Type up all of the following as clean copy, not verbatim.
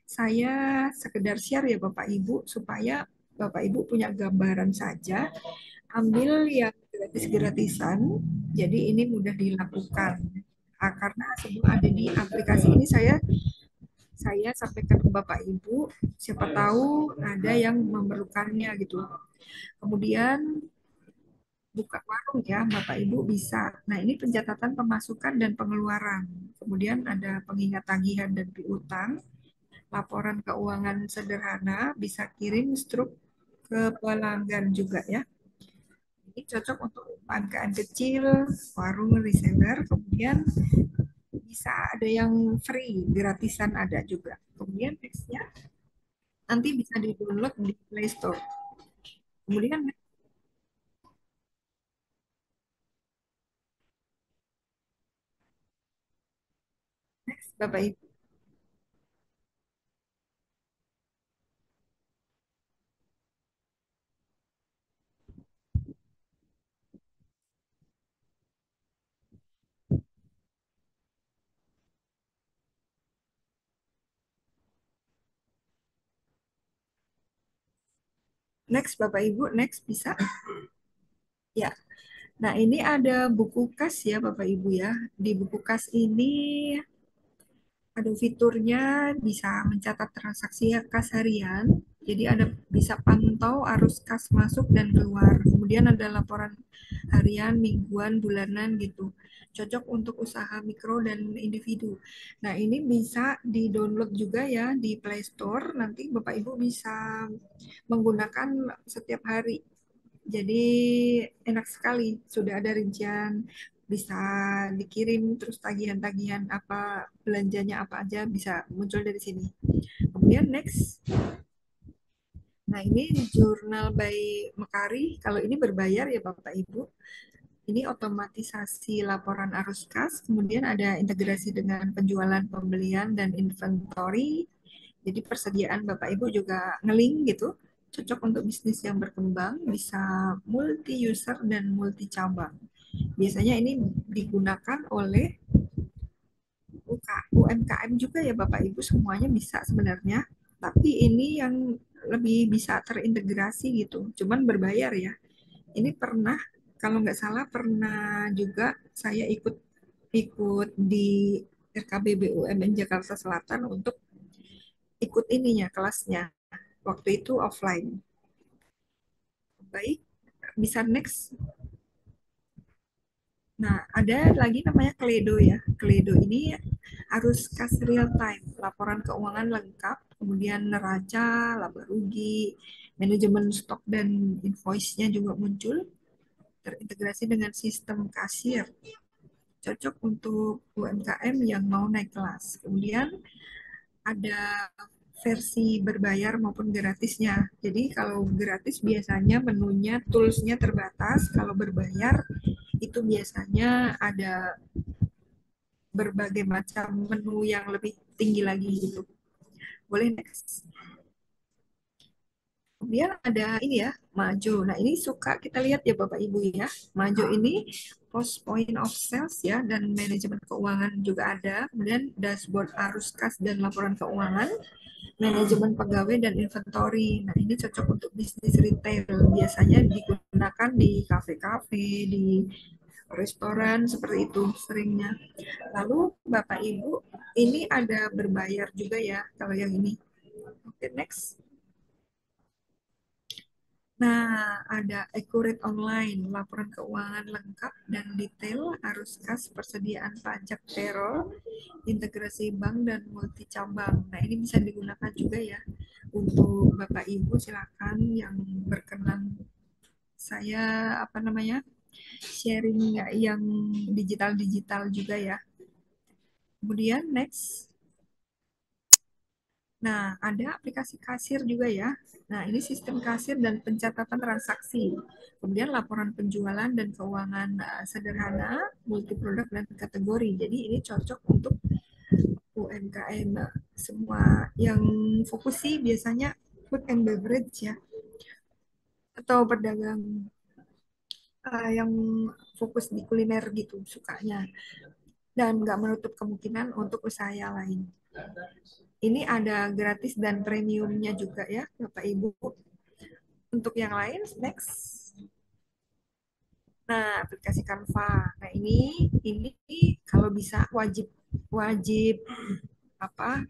saya sekedar share ya Bapak Ibu supaya Bapak Ibu punya gambaran saja. Ambil yang gratis-gratisan, jadi ini mudah dilakukan. Karena semua ada di aplikasi ini saya sampaikan ke Bapak Ibu, siapa tahu ada yang memerlukannya gitu. Kemudian buka warung ya, Bapak Ibu bisa. Nah, ini pencatatan pemasukan dan pengeluaran. Kemudian ada pengingat tagihan dan piutang, laporan keuangan sederhana, bisa kirim struk ke pelanggan juga ya. Ini cocok untuk UMKM kecil, warung reseller, kemudian bisa ada yang free, gratisan ada juga. Kemudian nextnya nanti bisa di-download di Play Store. Kemudian next, Bapak Ibu. Next, Bapak Ibu, next bisa. Ya, nah ini ada buku kas ya Bapak Ibu ya. Di buku kas ini ada fiturnya bisa mencatat transaksi kas harian. Jadi ada bisa pantau arus kas masuk dan keluar. Kemudian ada laporan harian, mingguan, bulanan gitu. Cocok untuk usaha mikro dan individu. Nah, ini bisa di-download juga ya di Play Store. Nanti Bapak Ibu bisa menggunakan setiap hari. Jadi enak sekali, sudah ada rincian, bisa dikirim terus tagihan-tagihan apa belanjanya apa aja bisa muncul dari sini. Kemudian next, nah ini jurnal by Mekari. Kalau ini berbayar ya Bapak Ibu. Ini otomatisasi laporan arus kas, kemudian ada integrasi dengan penjualan, pembelian, dan inventory. Jadi persediaan Bapak Ibu juga ngeling gitu, cocok untuk bisnis yang berkembang, bisa multi user dan multi cabang. Biasanya ini digunakan oleh UMKM juga ya Bapak Ibu, semuanya bisa sebenarnya. Tapi ini yang lebih bisa terintegrasi gitu, cuman berbayar ya. Ini pernah, kalau nggak salah pernah juga saya ikut ikut di RKB BUMN Jakarta Selatan untuk ikut ininya kelasnya. Waktu itu offline. Baik, bisa next. Nah, ada lagi namanya Kledo ya. Kledo ini harus kas real time, laporan keuangan lengkap, kemudian neraca, laba rugi, manajemen stok dan invoice-nya juga muncul, terintegrasi dengan sistem kasir. Cocok untuk UMKM yang mau naik kelas. Kemudian ada versi berbayar maupun gratisnya. Jadi kalau gratis biasanya menunya, toolsnya terbatas. Kalau berbayar itu biasanya ada berbagai macam menu yang lebih tinggi lagi gitu. Boleh next. Kemudian ada ini ya, Majo. Nah, ini suka kita lihat ya Bapak Ibu ya. Majo ini post point of sales ya dan manajemen keuangan juga ada. Kemudian dashboard arus kas dan laporan keuangan, manajemen pegawai dan inventory. Nah, ini cocok untuk bisnis retail. Biasanya digunakan di kafe-kafe, di restoran seperti itu seringnya. Lalu Bapak Ibu, ini ada berbayar juga ya kalau yang ini. Oke, next. Nah, ada Accurate Online, laporan keuangan lengkap dan detail, arus kas, persediaan pajak payroll, integrasi bank dan multi cabang. Nah, ini bisa digunakan juga ya untuk Bapak Ibu silakan yang berkenan. Saya apa namanya? Sharing yang digital-digital juga ya. Kemudian next. Nah, ada aplikasi kasir juga ya. Nah, ini sistem kasir dan pencatatan transaksi. Kemudian laporan penjualan dan keuangan sederhana, multi produk dan kategori. Jadi ini cocok untuk UMKM semua yang fokus sih biasanya food and beverage ya, atau pedagang yang fokus di kuliner gitu sukanya. Dan nggak menutup kemungkinan untuk usaha yang lain. Ini ada gratis dan premiumnya juga ya, Bapak Ibu. Untuk yang lain, next. Nah, aplikasi Canva. Nah, ini kalau bisa wajib wajib apa?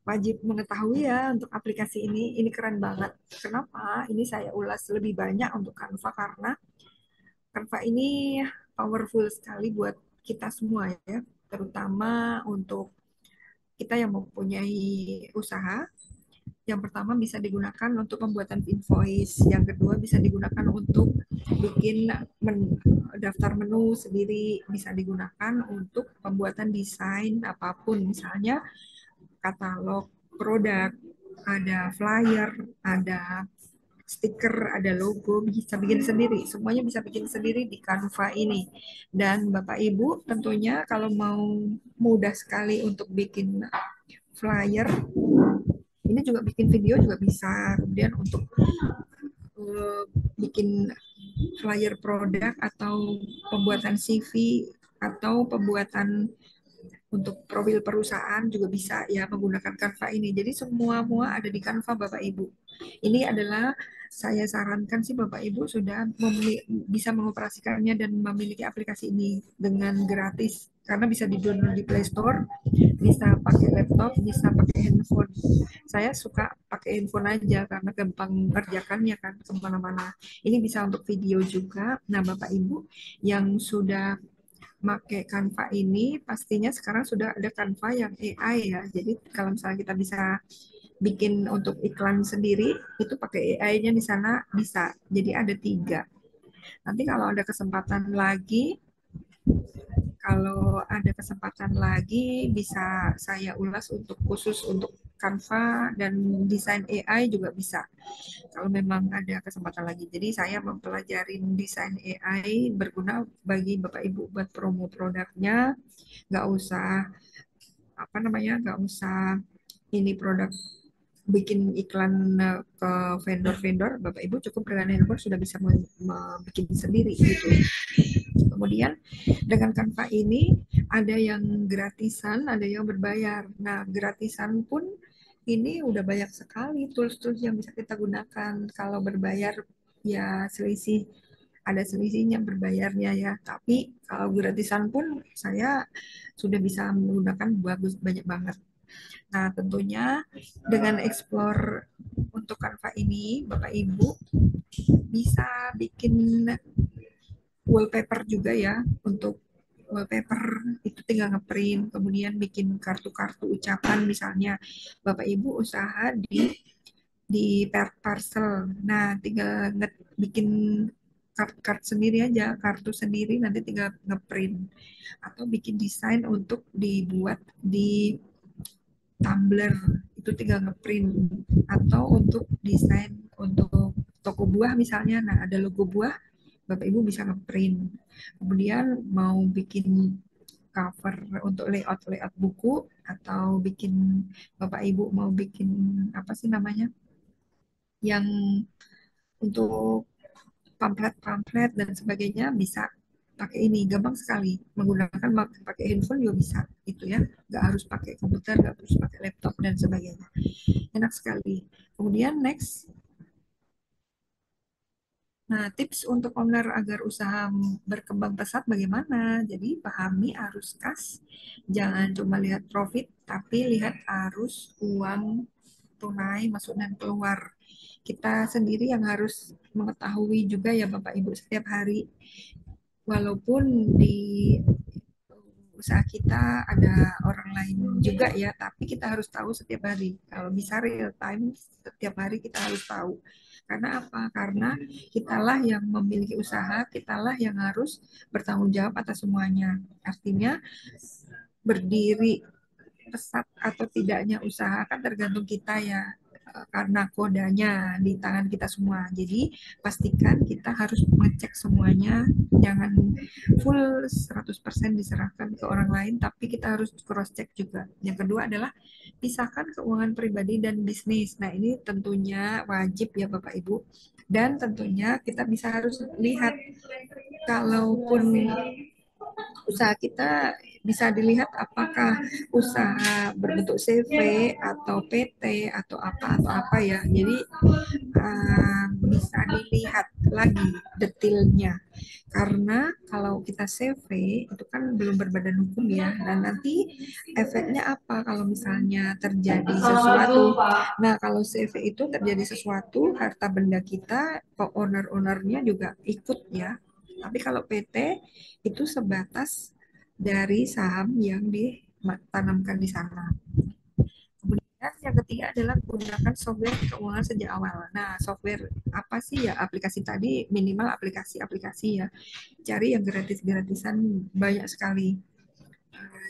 Wajib mengetahui ya untuk aplikasi ini. Ini keren banget. Kenapa? Ini saya ulas lebih banyak untuk Canva karena Canva ini powerful sekali buat kita semua ya, terutama untuk kita yang mempunyai usaha. Yang pertama bisa digunakan untuk pembuatan invoice, yang kedua bisa digunakan untuk bikin daftar menu sendiri, bisa digunakan untuk pembuatan desain apapun, misalnya katalog produk, ada flyer, ada stiker, ada logo, bisa bikin sendiri. Semuanya bisa bikin sendiri di Canva ini. Dan Bapak Ibu tentunya kalau mau mudah sekali untuk bikin flyer, ini juga bikin video juga bisa. Kemudian untuk uh, bikin flyer produk atau pembuatan CV atau pembuatan untuk profil perusahaan juga bisa ya menggunakan Canva ini. Jadi semua ada di Canva Bapak Ibu. Ini adalah saya sarankan sih Bapak Ibu sudah bisa mengoperasikannya dan memiliki aplikasi ini dengan gratis karena bisa di-download di Play Store, bisa pakai laptop, bisa pakai handphone. Saya suka pakai handphone aja karena gampang kerjakannya kan kemana-mana. Ini bisa untuk video juga. Nah Bapak Ibu yang sudah pakai Canva ini pastinya sekarang sudah ada Canva yang AI ya. Jadi kalau misalnya kita bisa bikin untuk iklan sendiri itu pakai AI-nya di sana bisa. Jadi ada 3. Nanti kalau ada kesempatan lagi bisa saya ulas untuk khusus untuk Canva dan desain AI juga bisa kalau memang ada kesempatan lagi. Jadi saya mempelajari desain AI berguna bagi Bapak Ibu buat promo produknya, nggak usah nggak usah ini produk bikin iklan ke vendor-vendor, Bapak Ibu cukup dengan handphone sudah bisa bikin sendiri gitu. Kemudian dengan Canva ini ada yang gratisan, ada yang berbayar. Nah, gratisan pun ini udah banyak sekali tools-tools yang bisa kita gunakan. Kalau berbayar ya ada selisihnya berbayarnya ya. Tapi kalau gratisan pun saya sudah bisa menggunakan bagus banyak banget. Nah, tentunya dengan explore untuk Canva ini, Bapak Ibu bisa bikin wallpaper juga ya. Untuk wallpaper itu tinggal ngeprint, kemudian bikin kartu-kartu ucapan misalnya. Bapak Ibu usaha di parcel. Nah, tinggal bikin kart sendiri aja, kartu sendiri nanti tinggal ngeprint atau bikin desain untuk dibuat di tumbler itu tinggal ngeprint atau untuk desain untuk toko buah misalnya, nah ada logo buah, Bapak Ibu bisa ngeprint. Kemudian mau bikin cover untuk layout buku atau bikin Bapak Ibu mau bikin apa sih namanya yang untuk pamflet-pamflet dan sebagainya bisa pakai ini gampang sekali menggunakan pakai handphone juga bisa itu ya, nggak harus pakai komputer, nggak harus pakai laptop dan sebagainya, enak sekali. Kemudian next. Nah, tips untuk owner agar usaha berkembang pesat bagaimana? Jadi pahami arus kas, jangan cuma lihat profit tapi lihat arus uang tunai masuk dan keluar. Kita sendiri yang harus mengetahui juga ya Bapak Ibu setiap hari. Walaupun di usaha kita ada orang lain juga ya, tapi kita harus tahu setiap hari. Kalau bisa real time, setiap hari kita harus tahu. Karena apa? Karena kitalah yang memiliki usaha, kitalah yang harus bertanggung jawab atas semuanya. Artinya berdiri pesat atau tidaknya usaha kan tergantung kita ya, karena kodanya di tangan kita semua. Jadi pastikan kita harus mengecek semuanya, jangan full 100% diserahkan ke orang lain, tapi kita harus cross check juga. Yang kedua adalah pisahkan keuangan pribadi dan bisnis. Nah, ini tentunya wajib ya Bapak Ibu. Dan tentunya kita bisa harus lihat kalaupun usaha kita bisa dilihat apakah usaha berbentuk CV atau PT atau apa ya. Jadi bisa dilihat lagi detailnya. Karena kalau kita CV itu kan belum berbadan hukum ya, dan nanti efeknya apa kalau misalnya terjadi sesuatu. Nah, kalau CV itu terjadi sesuatu, harta benda kita, owner-ownernya juga ikut ya. Tapi kalau PT itu sebatas dari saham yang ditanamkan di sana. Kemudian yang ketiga adalah gunakan software keuangan sejak awal. Nah, software apa sih ya? Aplikasi tadi minimal aplikasi-aplikasi ya. Cari yang gratis-gratisan banyak sekali.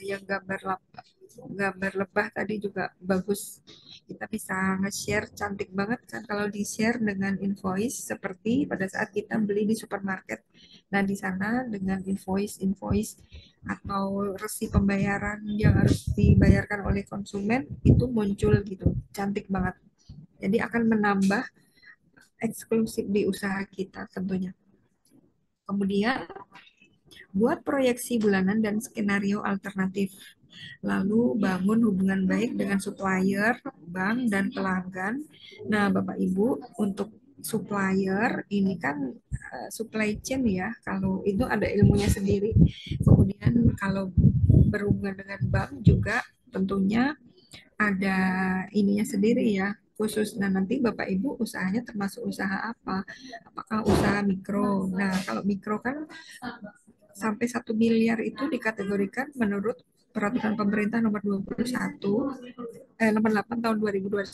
Yang gambar lebah tadi juga bagus. Kita bisa nge-share cantik banget kan kalau di-share dengan invoice seperti pada saat kita beli di supermarket. Nah, di sana dengan invoice atau resi pembayaran yang harus dibayarkan oleh konsumen itu muncul gitu. Cantik banget. Jadi akan menambah eksklusif di usaha kita tentunya. Kemudian buat proyeksi bulanan dan skenario alternatif. Lalu bangun hubungan baik dengan supplier, bank, dan pelanggan. Nah, Bapak Ibu, untuk supplier ini kan supply chain ya, kalau itu ada ilmunya sendiri. Kemudian kalau berhubungan dengan bank juga tentunya ada ininya sendiri ya, khusus. Nah, nanti Bapak Ibu usahanya termasuk usaha apa? Apakah usaha mikro? Nah, kalau mikro kan sampai 1 miliar itu dikategorikan menurut peraturan pemerintah nomor 21 nomor 8 tahun 2021.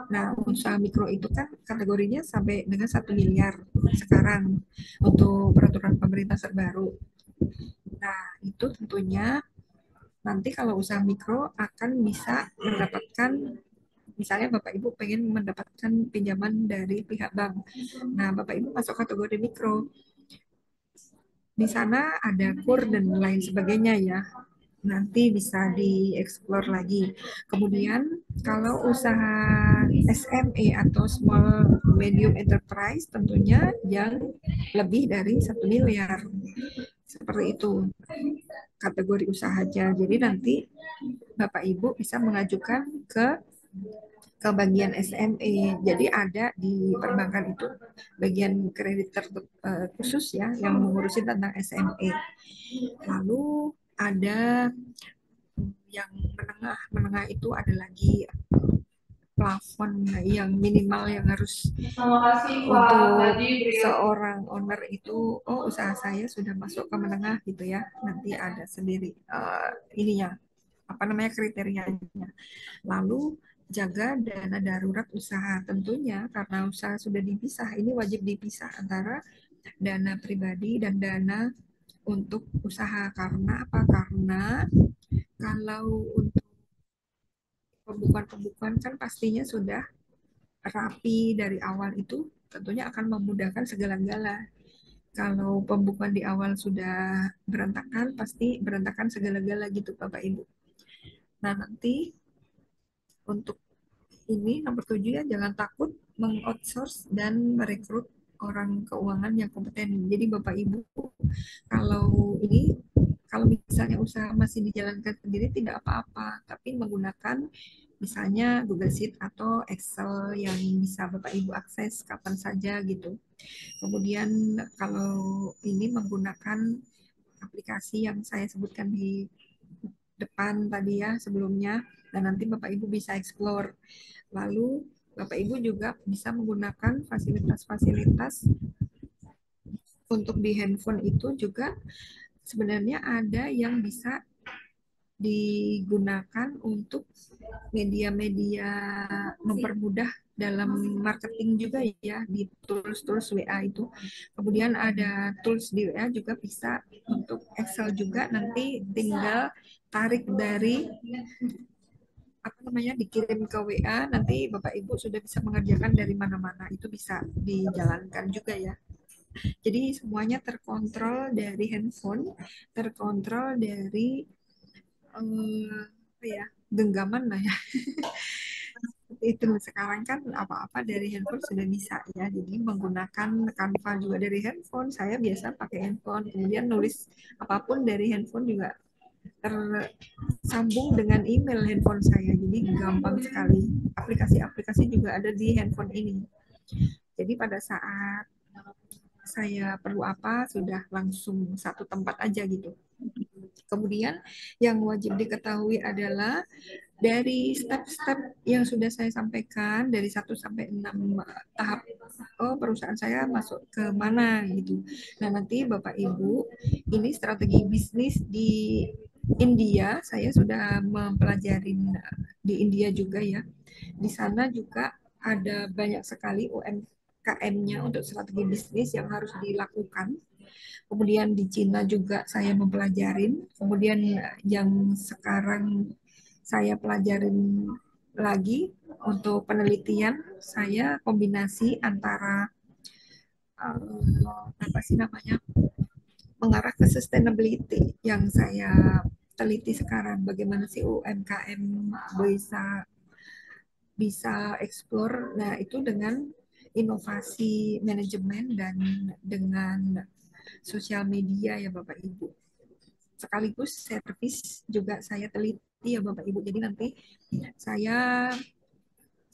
Nah, usaha mikro itu kan kategorinya sampai dengan 1 miliar sekarang untuk peraturan pemerintah terbaru. Nah, itu tentunya nanti kalau usaha mikro akan bisa mendapatkan, misalnya Bapak Ibu pengen mendapatkan pinjaman dari pihak bank. Nah, Bapak Ibu masuk kategori mikro. Di sana ada KUR dan lain sebagainya ya. Nanti bisa dieksplor lagi. Kemudian kalau usaha SME atau small medium enterprise tentunya yang lebih dari 1 miliar. Seperti itu kategori usahanya. Jadi nanti Bapak Ibu bisa mengajukan ke bagian SME. Jadi ada di perbankan itu bagian kredit khusus ya yang mengurusi tentang SME. Lalu ada yang menengah. Menengah itu ada lagi plafon yang minimal yang harus untuk seorang owner itu, oh usaha saya sudah masuk ke menengah gitu ya. Nanti ada sendiri ininya apa namanya kriterianya. Lalu jaga dana darurat usaha tentunya karena usaha sudah dipisah, ini wajib dipisah antara dana pribadi dan dana untuk usaha. Karena apa? Karena kalau untuk pembukuan-pembukuan kan pastinya sudah rapi dari awal, itu tentunya akan memudahkan segala-gala. Kalau pembukuan di awal sudah berantakan, pasti berantakan segala-gala gitu Bapak Ibu. Nah, nanti untuk ini nomor 7 ya, jangan takut mengoutsource dan merekrut orang keuangan yang kompeten. Jadi Bapak Ibu, kalau ini kalau misalnya usaha masih dijalankan sendiri tidak apa-apa, tapi menggunakan misalnya Google Sheet atau Excel yang bisa Bapak Ibu akses kapan saja gitu. Kemudian kalau ini menggunakan aplikasi yang saya sebutkan di depan tadi ya sebelumnya, dan nanti Bapak Ibu bisa explore. Lalu Bapak Ibu juga bisa menggunakan fasilitas-fasilitas untuk di handphone itu juga sebenarnya ada yang bisa digunakan untuk media-media mempermudah dalam marketing juga ya di tools-tools WA itu. Kemudian ada tools di WA juga bisa untuk Excel juga, nanti tinggal tarik dari apa namanya dikirim ke WA, nanti Bapak Ibu sudah bisa mengerjakan dari mana-mana, itu bisa dijalankan juga ya. Jadi semuanya terkontrol dari handphone, terkontrol dari apa ya, genggaman lah ya. Itu sekarang kan apa-apa dari handphone sudah bisa ya. Jadi menggunakan Canva juga dari handphone. Saya biasa pakai handphone. Kemudian nulis apapun dari handphone juga tersambung dengan email handphone saya. Jadi gampang sekali. Aplikasi-aplikasi juga ada di handphone ini. Jadi pada saat saya perlu apa, sudah langsung satu tempat aja gitu. Kemudian yang wajib diketahui adalah dari step-step yang sudah saya sampaikan dari 1 sampai 6 tahap, oh perusahaan saya masuk ke mana gitu. Nah nanti Bapak Ibu, ini strategi bisnis di India, saya sudah mempelajari di India juga ya. Di sana juga ada banyak sekali UMKM-nya untuk strategi bisnis yang harus dilakukan. Kemudian di Cina juga saya mempelajarin. Kemudian yang sekarang saya pelajarin lagi untuk penelitian, saya kombinasi antara apa sih namanya, mengarah ke sustainability yang saya teliti sekarang. Bagaimana sih UMKM bisa bisa explore. Nah itu dengan inovasi manajemen dan dengan sosial media ya Bapak Ibu. Sekaligus servis juga saya teliti ya Bapak Ibu. Jadi nanti saya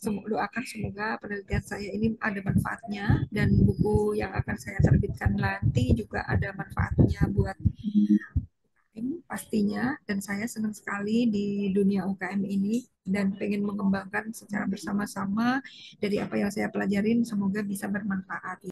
doakan semoga penelitian saya ini ada manfaatnya dan buku yang akan saya terbitkan nanti juga ada manfaatnya buat UKM pastinya. Dan saya senang sekali di dunia UKM ini dan pengen mengembangkan secara bersama-sama dari apa yang saya pelajarin, semoga bisa bermanfaat.